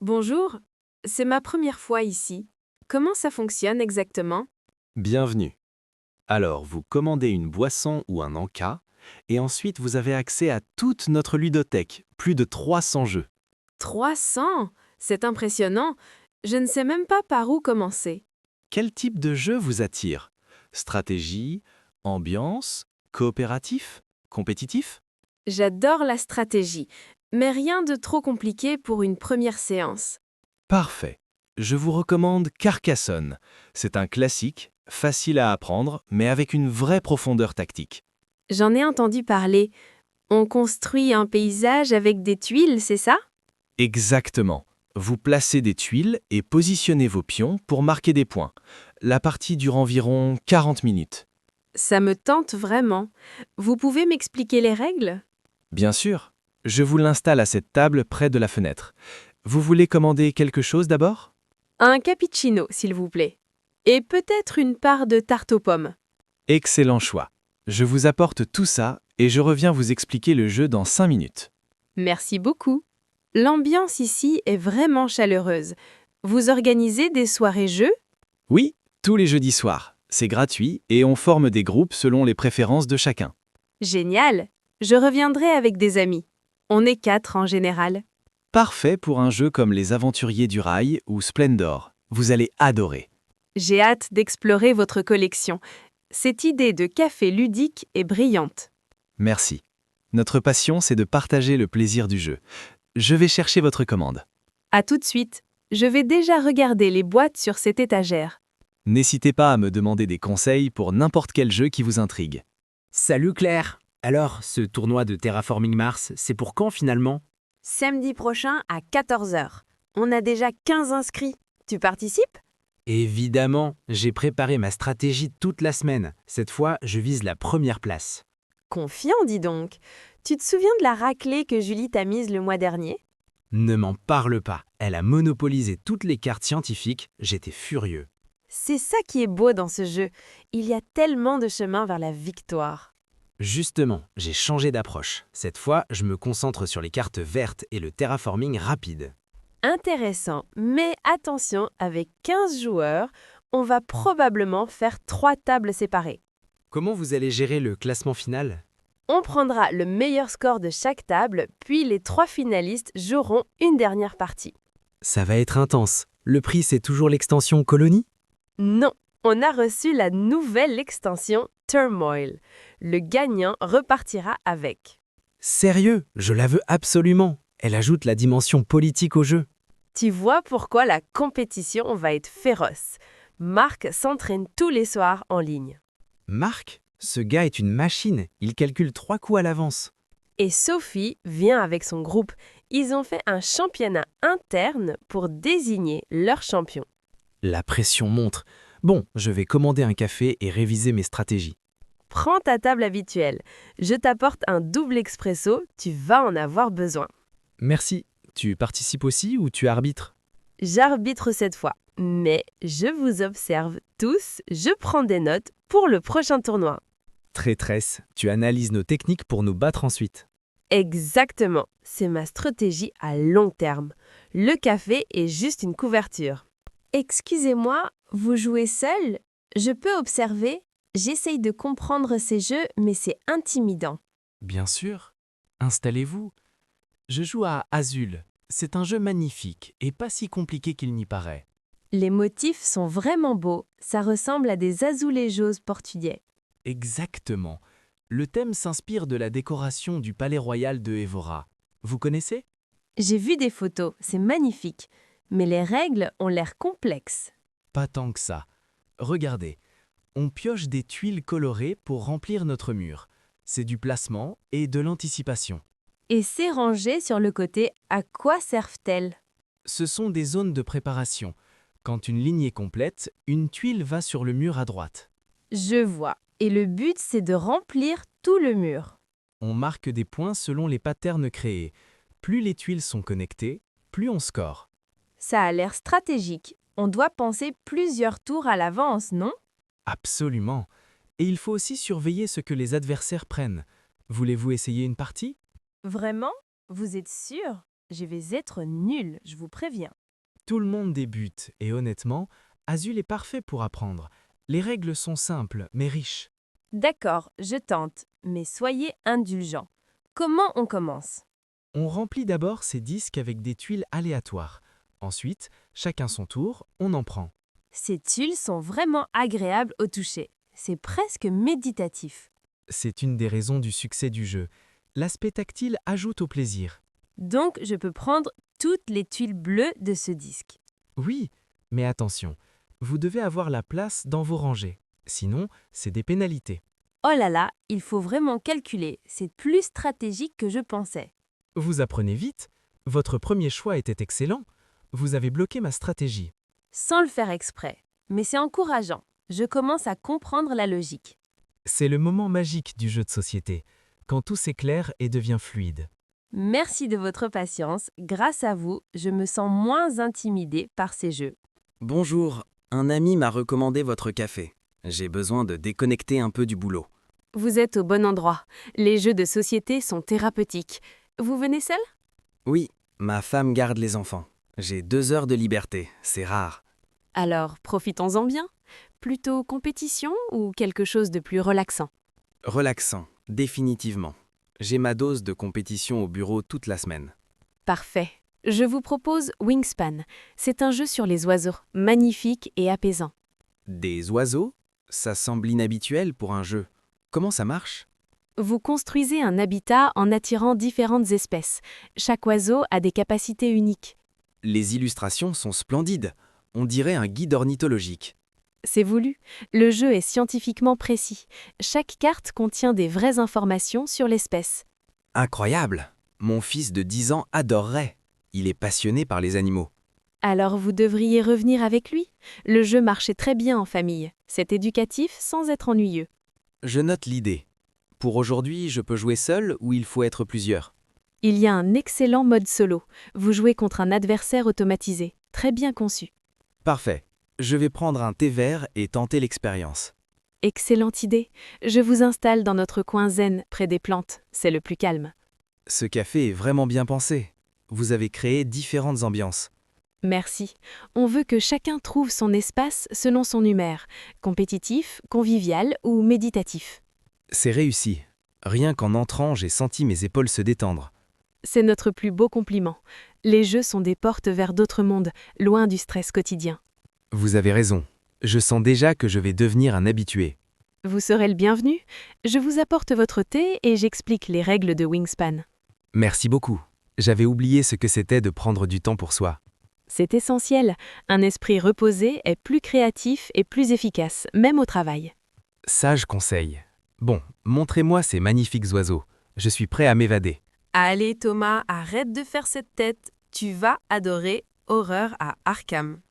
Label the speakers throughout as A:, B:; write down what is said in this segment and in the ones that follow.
A: Bonjour, c'est ma première fois ici. Comment ça fonctionne exactement?
B: Bienvenue. Alors, vous commandez une boisson ou un encas, et ensuite vous avez accès à toute notre ludothèque, plus de 300 jeux.
A: 300? C'est impressionnant. Je ne sais même pas par où commencer.
B: Quel type de jeu vous attire? Stratégie, ambiance, coopératif, compétitif?
A: J'adore la stratégie, mais rien de trop compliqué pour une première séance.
B: Parfait. Je vous recommande Carcassonne. C'est un classique, facile à apprendre, mais avec une vraie profondeur tactique.
A: J'en ai entendu parler. On construit un paysage avec des tuiles, c'est ça?
B: Exactement. Vous placez des tuiles et positionnez vos pions pour marquer des points. La partie dure environ 40 minutes.
A: Ça me tente vraiment. Vous pouvez m'expliquer les règles?
B: Bien sûr, je vous l'installe à cette table près de la fenêtre. Vous voulez commander quelque chose d'abord?
A: Un cappuccino, s'il vous plaît. Et peut-être une part de tarte aux pommes.
B: Excellent choix. Je vous apporte tout ça et je reviens vous expliquer le jeu dans 5 minutes.
A: Merci beaucoup. L'ambiance ici est vraiment chaleureuse. Vous organisez des soirées jeux?
B: Oui, tous les jeudis soirs. C'est gratuit et on forme des groupes selon les préférences de chacun.
A: Génial. Je reviendrai avec des amis. On est 4 en général.
B: Parfait pour un jeu comme Les Aventuriers du Rail ou Splendor. Vous allez adorer.
A: J'ai hâte d'explorer votre collection. Cette idée de café ludique est brillante.
B: Merci. Notre passion, c'est de partager le plaisir du jeu. Je vais chercher votre commande.
A: À tout de suite. Je vais déjà regarder les boîtes sur cette étagère.
B: N'hésitez pas à me demander des conseils pour n'importe quel jeu qui vous intrigue.
C: Salut Claire. Alors, ce tournoi de Terraforming Mars, c'est pour quand finalement?
A: Samedi prochain à 14 heures. On a déjà 15 inscrits. Tu participes?
C: Évidemment, j'ai préparé ma stratégie toute la semaine. Cette fois, je vise la première place.
A: Confiant, dis donc. Tu te souviens de la raclée que Julie t'a mise le mois dernier?
C: Ne m'en parle pas. Elle a monopolisé toutes les cartes scientifiques, j'étais furieux.
A: C'est ça qui est beau dans ce jeu. Il y a tellement de chemins vers la victoire.
C: Justement, j'ai changé d'approche. Cette fois, je me concentre sur les cartes vertes et le terraforming rapide.
A: Intéressant, mais attention, avec 15 joueurs, on va probablement faire 3 tables séparées.
C: Comment vous allez gérer le classement final?
A: On prendra le meilleur score de chaque table, puis les 3 finalistes joueront une dernière partie.
C: Ça va être intense. Le prix, c'est toujours l'extension Colonie?
A: Non, on a reçu la nouvelle extension Turmoil. Le gagnant repartira avec.
C: Sérieux, je la veux absolument. Elle ajoute la dimension politique au jeu.
A: Tu vois pourquoi la compétition va être féroce. Marc s'entraîne tous les soirs en ligne.
C: Marc, ce gars est une machine. Il calcule 3 coups à l'avance.
A: Et Sophie vient avec son groupe. Ils ont fait un championnat interne pour désigner leur champion.
C: La pression monte. Bon, je vais commander un café et réviser mes stratégies.
A: Prends ta table habituelle. Je t'apporte un double expresso, tu vas en avoir besoin.
C: Merci. Tu participes aussi ou tu arbitres?
A: J'arbitre cette fois, mais je vous observe tous, je prends des notes pour le prochain tournoi.
C: Traîtresse, tu analyses nos techniques pour nous battre ensuite.
A: Exactement, c'est ma stratégie à long terme. Le café est juste une couverture. Excusez-moi, vous jouez seul? Je peux observer? J'essaye de comprendre ces jeux, mais c'est intimidant.
D: Bien sûr. Installez-vous. Je joue à Azul. C'est un jeu magnifique et pas si compliqué qu'il n'y paraît.
A: Les motifs sont vraiment beaux, ça ressemble à des azulejos portugais.
D: Exactement. Le thème s'inspire de la décoration du palais royal de Évora. Vous connaissez?
A: J'ai vu des photos, c'est magnifique, mais les règles ont l'air complexes.
D: Pas tant que ça. Regardez. On pioche des tuiles colorées pour remplir notre mur. C'est du placement et de l'anticipation.
A: Et ces rangées sur le côté, à quoi servent-elles?
D: Ce sont des zones de préparation. Quand une ligne est complète, une tuile va sur le mur à droite.
A: Je vois. Et le but, c'est de remplir tout le mur.
D: On marque des points selon les patterns créés. Plus les tuiles sont connectées, plus on score.
A: Ça a l'air stratégique. On doit penser plusieurs tours à l'avance, non?
D: Absolument. Et il faut aussi surveiller ce que les adversaires prennent. Voulez-vous essayer une partie?
A: Vraiment? Vous êtes sûr? Je vais être nulle, je vous préviens.
D: Tout le monde débute et honnêtement, Azul est parfait pour apprendre. Les règles sont simples mais riches.
A: D'accord, je tente, mais soyez indulgents. Comment on commence?
D: On remplit d'abord ces disques avec des tuiles aléatoires. Ensuite, chacun son tour, on en prend.
A: Ces tuiles sont vraiment agréables au toucher. C'est presque méditatif.
D: C'est une des raisons du succès du jeu. L'aspect tactile ajoute au plaisir.
A: Donc, je peux prendre toutes les tuiles bleues de ce disque.
D: Oui, mais attention, vous devez avoir la place dans vos rangées. Sinon, c'est des pénalités.
A: Oh là là, il faut vraiment calculer. C'est plus stratégique que je pensais.
D: Vous apprenez vite. Votre premier choix était excellent. Vous avez bloqué ma stratégie.
A: Sans le faire exprès. Mais c'est encourageant. Je commence à comprendre la logique.
D: C'est le moment magique du jeu de société, quand tout s'éclaire et devient fluide.
A: Merci de votre patience. Grâce à vous, je me sens moins intimidée par ces jeux.
E: Bonjour, un ami m'a recommandé votre café. J'ai besoin de déconnecter un peu du boulot.
F: Vous êtes au bon endroit. Les jeux de société sont thérapeutiques. Vous venez seul?
E: Oui, ma femme garde les enfants. J'ai 2 heures de liberté, c'est rare.
F: Alors, profitons-en bien. Plutôt compétition ou quelque chose de plus relaxant?
E: Relaxant, définitivement. J'ai ma dose de compétition au bureau toute la semaine.
F: Parfait. Je vous propose Wingspan. C'est un jeu sur les oiseaux, magnifique et apaisant.
E: Des oiseaux? Ça semble inhabituel pour un jeu. Comment ça marche?
F: Vous construisez un habitat en attirant différentes espèces. Chaque oiseau a des capacités uniques.
E: Les illustrations sont splendides. On dirait un guide ornithologique.
F: C'est voulu. Le jeu est scientifiquement précis. Chaque carte contient des vraies informations sur l'espèce.
E: Incroyable! Mon fils de 10 ans adorerait. Il est passionné par les animaux.
F: Alors vous devriez revenir avec lui. Le jeu marchait très bien en famille. C'est éducatif sans être ennuyeux.
E: Je note l'idée. Pour aujourd'hui, je peux jouer seul ou il faut être plusieurs?
F: Il y a un excellent mode solo. Vous jouez contre un adversaire automatisé. Très bien conçu.
E: Parfait. Je vais prendre un thé vert et tenter l'expérience.
F: Excellente idée. Je vous installe dans notre coin zen, près des plantes. C'est le plus calme.
E: Ce café est vraiment bien pensé. Vous avez créé différentes ambiances.
F: Merci. On veut que chacun trouve son espace selon son humeur. Compétitif, convivial ou méditatif.
E: C'est réussi. Rien qu'en entrant, j'ai senti mes épaules se détendre.
F: C'est notre plus beau compliment. Les jeux sont des portes vers d'autres mondes, loin du stress quotidien.
E: Vous avez raison. Je sens déjà que je vais devenir un habitué.
F: Vous serez le bienvenu. Je vous apporte votre thé et j'explique les règles de Wingspan.
E: Merci beaucoup. J'avais oublié ce que c'était de prendre du temps pour soi.
F: C'est essentiel. Un esprit reposé est plus créatif et plus efficace, même au travail.
E: Sage conseil. Bon, montrez-moi ces magnifiques oiseaux. Je suis prêt à m'évader.
A: Allez Thomas, arrête de faire cette tête. Tu vas adorer Horreur à Arkham.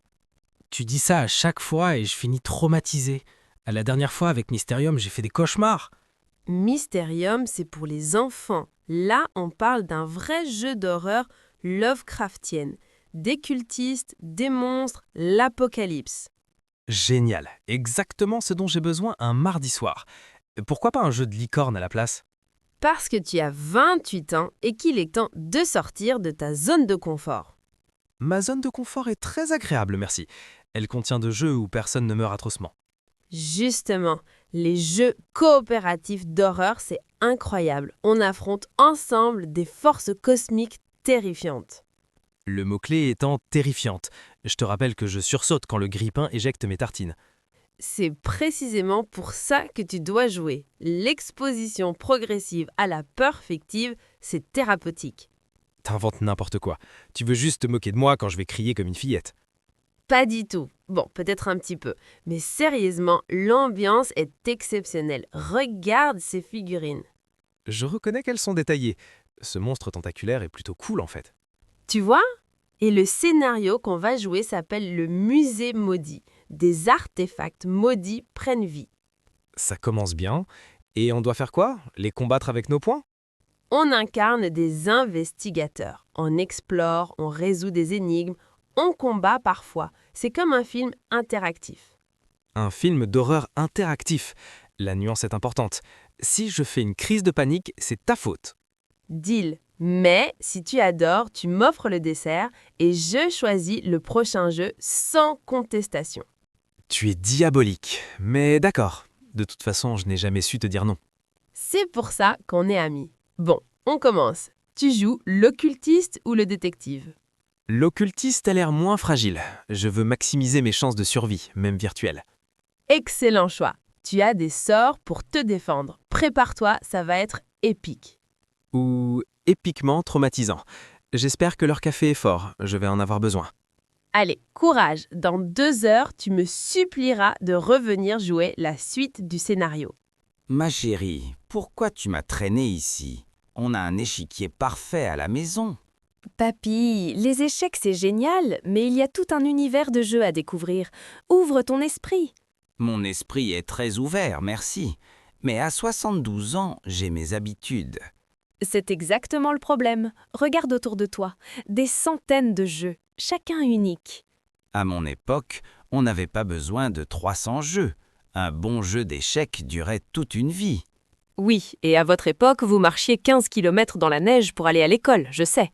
C: Tu dis ça à chaque fois et je finis traumatisé. À la dernière fois avec Mysterium, j'ai fait des cauchemars.
A: Mysterium, c'est pour les enfants. Là, on parle d'un vrai jeu d'horreur Lovecraftienne. Des cultistes, des monstres, l'apocalypse.
C: Génial, exactement ce dont j'ai besoin un mardi soir. Pourquoi pas un jeu de licorne à la place?
A: Parce que tu as 28 ans et qu'il est temps de sortir de ta zone de confort.
C: Ma zone de confort est très agréable, merci. Elle contient de jeux où personne ne meurt atrocement.
A: Justement, les jeux coopératifs d'horreur, c'est incroyable. On affronte ensemble des forces cosmiques terrifiantes.
C: Le mot-clé étant terrifiante. Je te rappelle que je sursaute quand le grille-pain éjecte mes tartines.
A: C'est précisément pour ça que tu dois jouer. L'exposition progressive à la peur fictive, c'est thérapeutique.
C: T'inventes n'importe quoi. Tu veux juste te moquer de moi quand je vais crier comme une fillette.
A: Pas du tout. Bon, peut-être un petit peu. Mais sérieusement, l'ambiance est exceptionnelle. Regarde ces figurines.
C: Je reconnais qu'elles sont détaillées. Ce monstre tentaculaire est plutôt cool en fait.
A: Tu vois? Et le scénario qu'on va jouer s'appelle le musée maudit. Des artefacts maudits prennent vie.
C: Ça commence bien. Et on doit faire quoi? Les combattre avec nos poings?
A: On incarne des investigateurs. On explore, on résout des énigmes, on combat parfois. C'est comme un film interactif.
C: Un film d'horreur interactif. La nuance est importante. Si je fais une crise de panique, c'est ta faute.
A: Deal. Mais si tu adores, tu m'offres le dessert et je choisis le prochain jeu sans contestation.
C: Tu es diabolique, mais d'accord. De toute façon, je n'ai jamais su te dire non.
A: C'est pour ça qu'on est amis. Bon, on commence. Tu joues l'occultiste ou le détective?
C: L'occultiste a l'air moins fragile. Je veux maximiser mes chances de survie, même virtuelles.
A: Excellent choix. Tu as des sorts pour te défendre. Prépare-toi, ça va être épique.
C: Ou épiquement traumatisant. J'espère que leur café est fort, je vais en avoir besoin.
A: Allez, courage. Dans 2 heures, tu me supplieras de revenir jouer la suite du scénario.
G: Ma chérie, pourquoi tu m'as traîné ici? On a un échiquier parfait à la maison.
F: Papy, les échecs c'est génial, mais il y a tout un univers de jeux à découvrir. Ouvre ton esprit.
G: Mon esprit est très ouvert, merci. Mais à 72 ans, j'ai mes habitudes.
F: C'est exactement le problème. Regarde autour de toi. Des centaines de jeux, chacun unique.
G: À mon époque, on n'avait pas besoin de 300 jeux. Un bon jeu d'échecs durait toute une vie.
F: Oui, et à votre époque, vous marchiez 15 km dans la neige pour aller à l'école, je sais.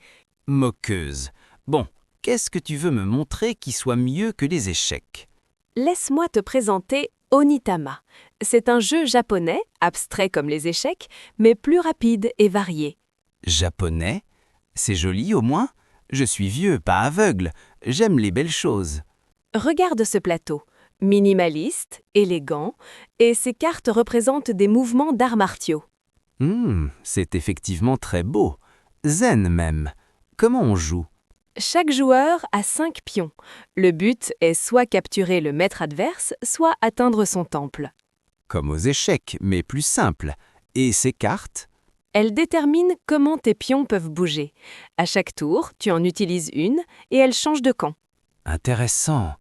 G: Moqueuse. Bon, qu'est-ce que tu veux me montrer qui soit mieux que les échecs?
F: Laisse-moi te présenter Onitama. C'est un jeu japonais, abstrait comme les échecs, mais plus rapide et varié.
G: Japonais? C'est joli au moins? Je suis vieux, pas aveugle. J'aime les belles choses.
F: Regarde ce plateau. Minimaliste, élégant, et ses cartes représentent des mouvements d'arts martiaux.
G: C'est effectivement très beau. Zen même. Comment on joue?
F: Chaque joueur a 5 pions. Le but est soit capturer le maître adverse, soit atteindre son temple.
G: Comme aux échecs, mais plus simple. Et ces cartes?
F: Elle détermine comment tes pions peuvent bouger. À chaque tour, tu en utilises une et elle change de camp.
G: Intéressant.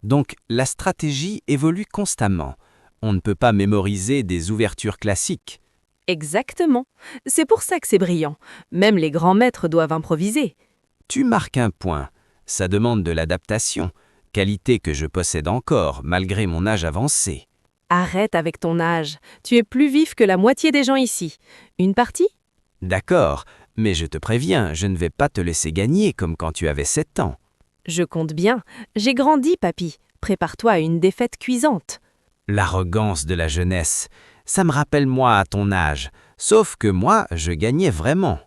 G: Donc la stratégie évolue constamment. On ne peut pas mémoriser des ouvertures classiques.
F: Exactement. C'est pour ça que c'est brillant. Même les grands maîtres doivent improviser.
G: Tu marques un point. Ça demande de l'adaptation, qualité que je possède encore malgré mon âge avancé.
F: Arrête avec ton âge. Tu es plus vif que la moitié des gens ici. Une partie?
G: D'accord, mais je te préviens, je ne vais pas te laisser gagner comme quand tu avais 7 ans.
F: Je compte bien. J'ai grandi, papy. Prépare-toi à une défaite cuisante.
G: L'arrogance de la jeunesse, ça me rappelle moi à ton âge, sauf que moi, je gagnais vraiment.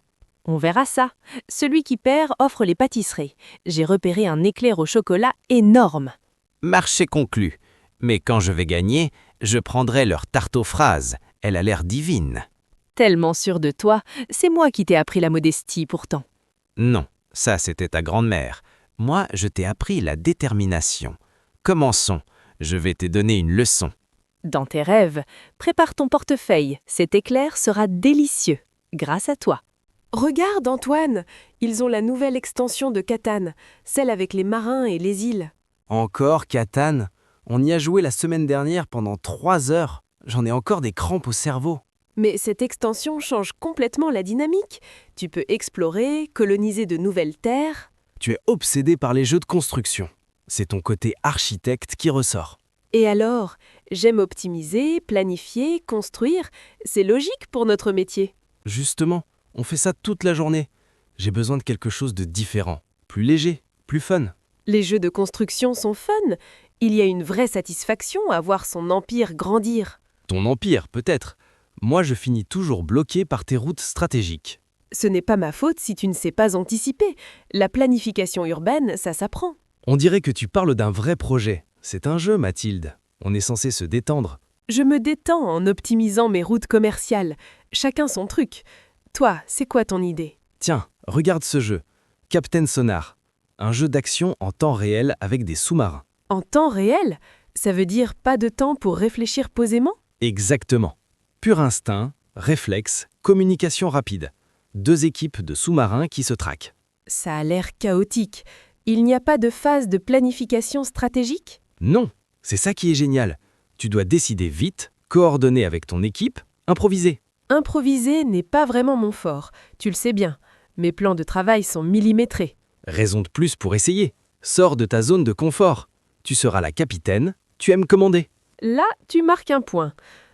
F: On verra ça. Celui qui perd offre les pâtisseries. J'ai repéré un éclair au chocolat énorme.
G: Marché conclu. Mais quand je vais gagner, je prendrai leur tarte aux fraises. Elle a l'air divine.
F: Tellement sûr de toi, c'est moi qui t'ai appris la modestie pourtant.
G: Non, ça c'était ta grand-mère. Moi, je t'ai appris la détermination. Commençons. Je vais te donner une leçon.
F: Dans tes rêves, prépare ton portefeuille. Cet éclair sera délicieux, grâce à toi.
A: Regarde, Antoine, ils ont la nouvelle extension de Catan, celle avec les marins et les îles.
C: Encore Catan? On y a joué la semaine dernière pendant 3 heures. J'en ai encore des crampes au cerveau.
A: Mais cette extension change complètement la dynamique. Tu peux explorer, coloniser de nouvelles terres.
C: Tu es obsédé par les jeux de construction. C'est ton côté architecte qui ressort.
A: Et alors, j'aime optimiser, planifier, construire. C'est logique pour notre métier.
C: Justement, on fait ça toute la journée. J'ai besoin de quelque chose de différent, plus léger, plus fun.
A: Les jeux de construction sont fun. Il y a une vraie satisfaction à voir son empire grandir.
C: Ton empire, peut-être. Moi, je finis toujours bloqué par tes routes stratégiques.
A: Ce n'est pas ma faute si tu ne sais pas anticiper. La planification urbaine, ça s'apprend.
C: On dirait que tu parles d'un vrai projet. C'est un jeu, Mathilde. On est censé se détendre.
A: Je me détends en optimisant mes routes commerciales. Chacun son truc. Toi, c'est quoi ton idée?
C: Tiens, regarde ce jeu. Captain Sonar. Un jeu d'action en temps réel avec des sous-marins.
A: En temps réel? Ça veut dire pas de temps pour réfléchir posément?
C: Exactement. Pur instinct, réflexe, communication rapide. 2 équipes de sous-marins qui se traquent.
A: Ça a l'air chaotique. Il n'y a pas de phase de planification stratégique?
C: Non, c'est ça qui est génial. Tu dois décider vite, coordonner avec ton équipe, improviser.
A: Improviser n'est pas vraiment mon fort, tu le sais bien. Mes plans de travail sont millimétrés.
C: Raison de plus pour essayer. Sors de ta zone de confort. Tu seras la capitaine, tu aimes commander.
A: Là, tu marques un point.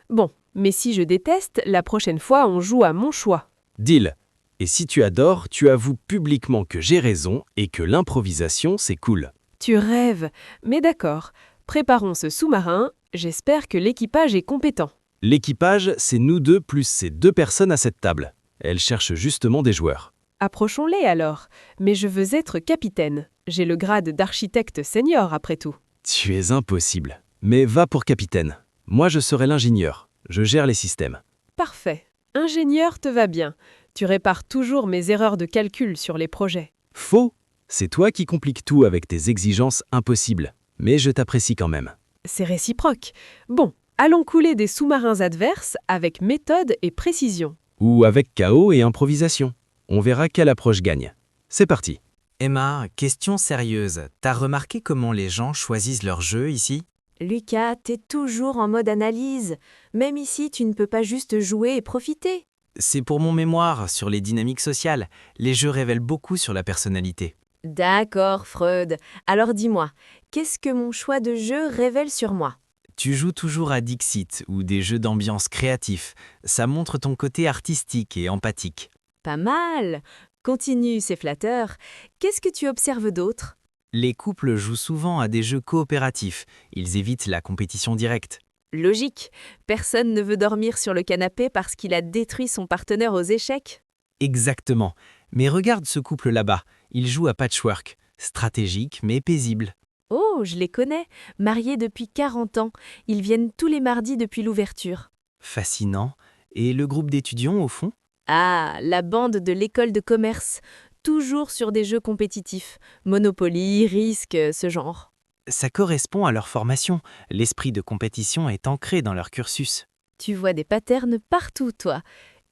A: Bon, mais si je déteste, la prochaine fois, on joue à mon choix.
C: Deal. Et si tu adores, tu avoues publiquement que j'ai raison et que l'improvisation, c'est cool.
F: Tu rêves. Mais d'accord. Préparons ce sous-marin. J'espère que l'équipage est compétent.
C: L'équipage, c'est nous deux plus ces 2 personnes à cette table. Elles cherchent justement des joueurs.
F: Approchons-les alors. Mais je veux être capitaine. J'ai le grade d'architecte senior après tout.
C: Tu es impossible. Mais va pour capitaine. Moi, je serai l'ingénieur. Je gère les systèmes.
F: Parfait. Ingénieur te va bien. Tu répares toujours mes erreurs de calcul sur les projets.
C: Faux. C'est toi qui compliques tout avec tes exigences impossibles. Mais je t'apprécie quand même.
F: C'est réciproque. Bon, allons couler des sous-marins adverses avec méthode et précision.
C: Ou avec chaos et improvisation. On verra quelle approche gagne. C'est parti.
G: Emma, question sérieuse. T'as remarqué comment les gens choisissent leur jeu ici?
A: Lucas, t'es toujours en mode analyse. Même ici, tu ne peux pas juste jouer et profiter.
G: C'est pour mon mémoire sur les dynamiques sociales. Les jeux révèlent beaucoup sur la personnalité.
A: D'accord, Freud. Alors dis-moi, qu'est-ce que mon choix de jeu révèle sur moi?
G: Tu joues toujours à Dixit ou des jeux d'ambiance créatifs. Ça montre ton côté artistique et empathique.
A: Pas mal. Continue, c'est flatteur. Qu'est-ce que tu observes d'autre?
G: Les couples jouent souvent à des jeux coopératifs. Ils évitent la compétition directe.
A: Logique. Personne ne veut dormir sur le canapé parce qu'il a détruit son partenaire aux échecs.
G: Exactement. Mais regarde ce couple là-bas. Ils jouent à patchwork. Stratégique mais paisible.
A: Oh, je les connais. Mariés depuis 40 ans. Ils viennent tous les mardis depuis l'ouverture.
G: Fascinant. Et le groupe d'étudiants au fond?
A: Ah, la bande de l'école de commerce. Toujours sur des jeux compétitifs. Monopoly, Risque, ce genre.
G: Ça correspond à leur formation. L'esprit de compétition est ancré dans leur cursus.
A: Tu vois des patterns partout, toi.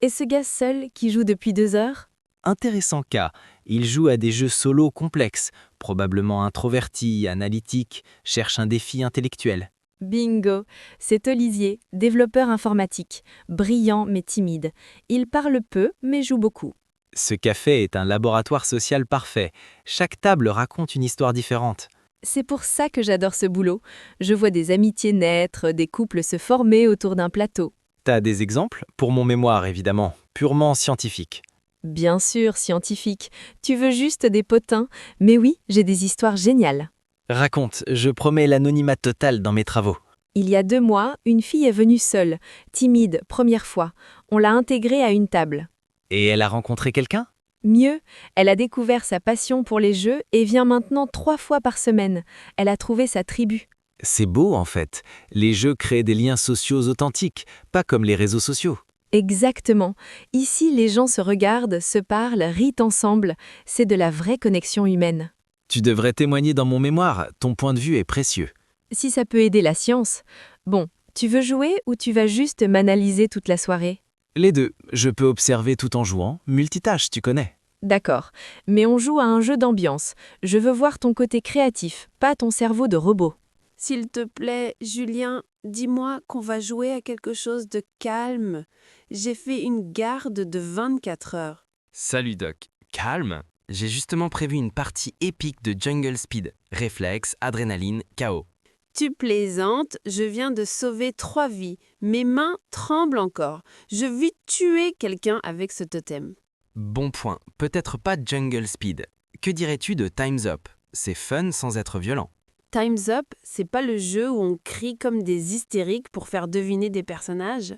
A: Et ce gars seul qui joue depuis 2 heures?
G: Intéressant cas. Il joue à des jeux solo complexes, probablement introvertis, analytiques, cherche un défi intellectuel.
A: Bingo. C'est Olivier, développeur informatique. Brillant mais timide. Il parle peu mais joue beaucoup.
G: Ce café est un laboratoire social parfait. Chaque table raconte une histoire différente.
A: C'est pour ça que j'adore ce boulot. Je vois des amitiés naître, des couples se former autour d'un plateau.
G: T'as des exemples? Pour mon mémoire, évidemment. Purement scientifique.
A: Bien sûr, scientifique. Tu veux juste des potins. Mais oui, j'ai des histoires géniales.
G: Raconte, je promets l'anonymat total dans mes travaux.
A: Il y a 2 mois, une fille est venue seule, timide, première fois. On l'a intégrée à une table.
G: Et elle a rencontré quelqu'un?
A: Mieux, elle a découvert sa passion pour les jeux et vient maintenant 3 fois par semaine. Elle a trouvé sa tribu.
G: C'est beau en fait. Les jeux créent des liens sociaux authentiques, pas comme les réseaux sociaux.
A: Exactement. Ici, les gens se regardent, se parlent, rient ensemble. C'est de la vraie connexion humaine.
G: Tu devrais témoigner dans mon mémoire, ton point de vue est précieux.
A: Si ça peut aider la science. Bon, tu veux jouer ou tu vas juste m'analyser toute la soirée?
G: Les deux, je peux observer tout en jouant, multitâche, tu connais.
A: D'accord, mais on joue à un jeu d'ambiance. Je veux voir ton côté créatif, pas ton cerveau de robot.
H: S'il te plaît, Julien, dis-moi qu'on va jouer à quelque chose de calme. J'ai fait une garde de 24 heures.
C: Salut Doc. Calme. J'ai justement prévu une partie épique de Jungle Speed. Réflexe, adrénaline, chaos.
H: Tu plaisantes, je viens de sauver 3 vies. Mes mains tremblent encore. Je vis tuer quelqu'un avec ce totem.
C: Bon point. Peut-être pas Jungle Speed. Que dirais-tu de Time's Up? C'est fun sans être violent.
H: Time's Up, c'est pas le jeu où on crie comme des hystériques pour faire deviner des personnages?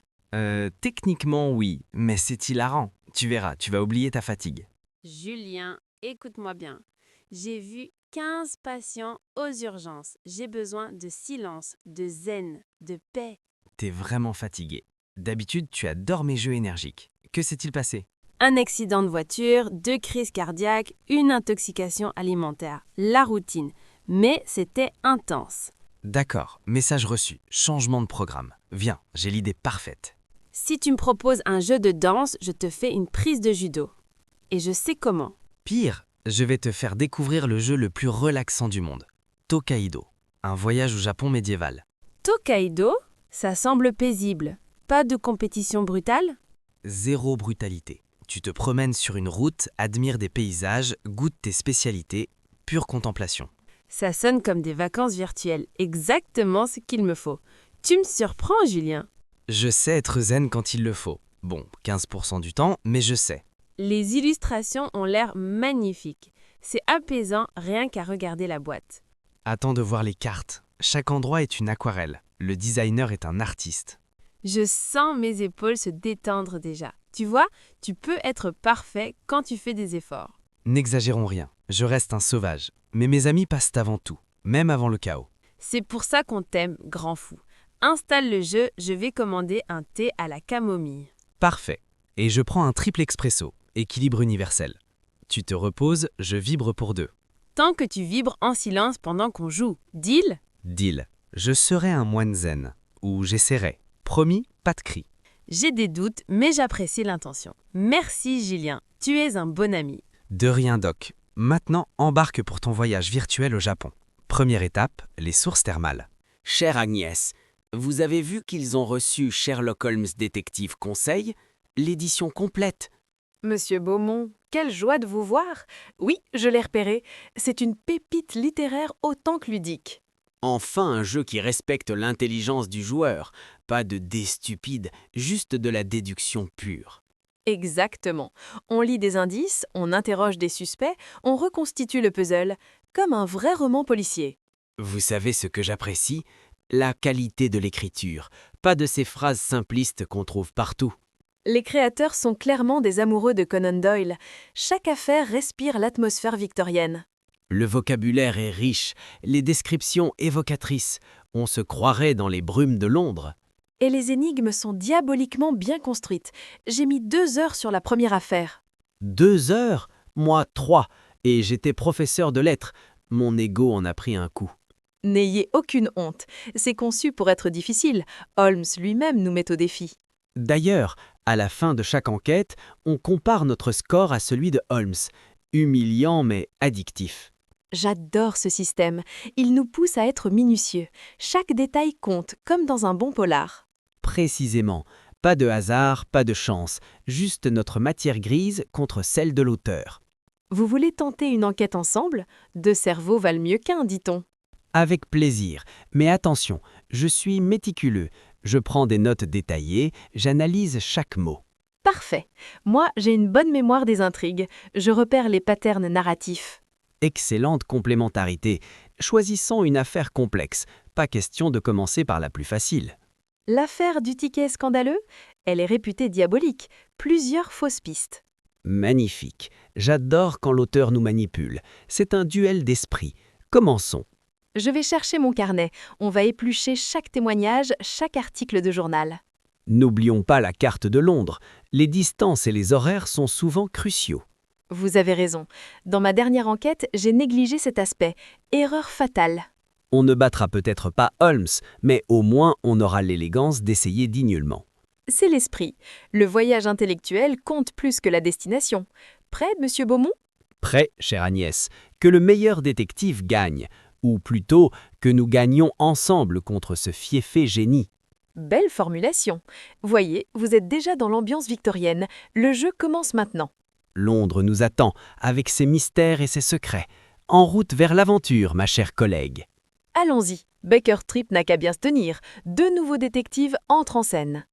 C: Techniquement oui, mais c'est hilarant. Tu verras, tu vas oublier ta fatigue.
H: Julien, écoute-moi bien. J'ai vu 15 patients aux urgences. J'ai besoin de silence, de zen, de paix.
C: T'es vraiment fatigué. D'habitude, tu adores mes jeux énergiques. Que s'est-il passé?
H: Un accident de voiture, 2 crises cardiaques, une intoxication alimentaire. La routine. Mais c'était intense.
C: D'accord, message reçu. Changement de programme. Viens, j'ai l'idée parfaite.
H: Si tu me proposes un jeu de danse, je te fais une prise de judo. Et je sais comment.
C: Pire, je vais te faire découvrir le jeu le plus relaxant du monde. Tokaido, un voyage au Japon médiéval.
H: Tokaido, ça semble paisible. Pas de compétition brutale?
C: Zéro brutalité. Tu te promènes sur une route, admires des paysages, goûtes tes spécialités, pure contemplation.
H: Ça sonne comme des vacances virtuelles, exactement ce qu'il me faut. Tu me surprends, Julien.
C: Je sais être zen quand il le faut. Bon, 15% du temps, mais je sais.
H: Les illustrations ont l'air magnifiques. C'est apaisant rien qu'à regarder la boîte.
C: Attends de voir les cartes. Chaque endroit est une aquarelle. Le designer est un artiste.
H: Je sens mes épaules se détendre déjà. Tu vois, tu peux être parfait quand tu fais des efforts.
C: N'exagérons rien. Je reste un sauvage. Mais mes amis passent avant tout, même avant le chaos.
H: C'est pour ça qu'on t'aime, grand fou. Installe le jeu, je vais commander un thé à la camomille.
C: Parfait. Et je prends un triple expresso, équilibre universel. Tu te reposes, je vibre pour deux.
H: Tant que tu vibres en silence pendant qu'on joue. Deal?
C: Deal. Je serai un moine zen. Ou j'essaierai. Promis, pas de cris.
H: J'ai des doutes, mais j'apprécie l'intention. Merci Julien, tu es un bon ami.
C: De rien, Doc. Maintenant, embarque pour ton voyage virtuel au Japon. Première étape, les sources thermales.
E: Chère Agnès, vous avez vu qu'ils ont reçu Sherlock Holmes Détective Conseil, l'édition complète.
F: Monsieur Beaumont, quelle joie de vous voir! Oui, je l'ai repéré. C'est une pépite littéraire autant que ludique.
E: Enfin un jeu qui respecte l'intelligence du joueur. Pas de dés stupides, juste de la déduction pure.
F: Exactement. On lit des indices, on interroge des suspects, on reconstitue le puzzle, comme un vrai roman policier.
E: Vous savez ce que j'apprécie? La qualité de l'écriture. Pas de ces phrases simplistes qu'on trouve partout.
F: Les créateurs sont clairement des amoureux de Conan Doyle. Chaque affaire respire l'atmosphère victorienne.
E: Le vocabulaire est riche, les descriptions évocatrices. On se croirait dans les brumes de Londres.
F: Et les énigmes sont diaboliquement bien construites. J'ai mis 2 heures sur la première affaire.
E: 2 heures? Moi 3. Et j'étais professeur de lettres. Mon ego en a pris un coup.
F: N'ayez aucune honte. C'est conçu pour être difficile. Holmes lui-même nous met au défi.
E: D'ailleurs, à la fin de chaque enquête, on compare notre score à celui de Holmes. Humiliant mais addictif.
F: J'adore ce système. Il nous pousse à être minutieux. Chaque détail compte, comme dans un bon polar.
E: Précisément. Pas de hasard, pas de chance. Juste notre matière grise contre celle de l'auteur.
F: Vous voulez tenter une enquête ensemble? 2 cerveaux valent mieux qu'un, dit-on.
E: Avec plaisir. Mais attention, je suis méticuleux. Je prends des notes détaillées, j'analyse chaque mot.
F: Parfait. Moi, j'ai une bonne mémoire des intrigues. Je repère les patterns narratifs.
E: Excellente complémentarité. Choisissons une affaire complexe. Pas question de commencer par la plus facile.
F: L'affaire du ticket scandaleux? Elle est réputée diabolique. Plusieurs fausses pistes.
E: Magnifique. J'adore quand l'auteur nous manipule. C'est un duel d'esprit. Commençons.
F: Je vais chercher mon carnet. On va éplucher chaque témoignage, chaque article de journal.
E: N'oublions pas la carte de Londres. Les distances et les horaires sont souvent cruciaux.
F: Vous avez raison. Dans ma dernière enquête, j'ai négligé cet aspect. Erreur fatale.
E: On ne battra peut-être pas Holmes, mais au moins on aura l'élégance d'essayer dignement.
F: C'est l'esprit. Le voyage intellectuel compte plus que la destination. Prêt, monsieur Beaumont?
E: Prêt, chère Agnès, que le meilleur détective gagne, ou plutôt que nous gagnions ensemble contre ce fiefé génie.
F: Belle formulation. Voyez, vous êtes déjà dans l'ambiance victorienne. Le jeu commence maintenant.
E: Londres nous attend, avec ses mystères et ses secrets. En route vers l'aventure, ma chère collègue.
F: Allons-y. Baker Street n'a qu'à bien se tenir. 2 nouveaux détectives entrent en scène.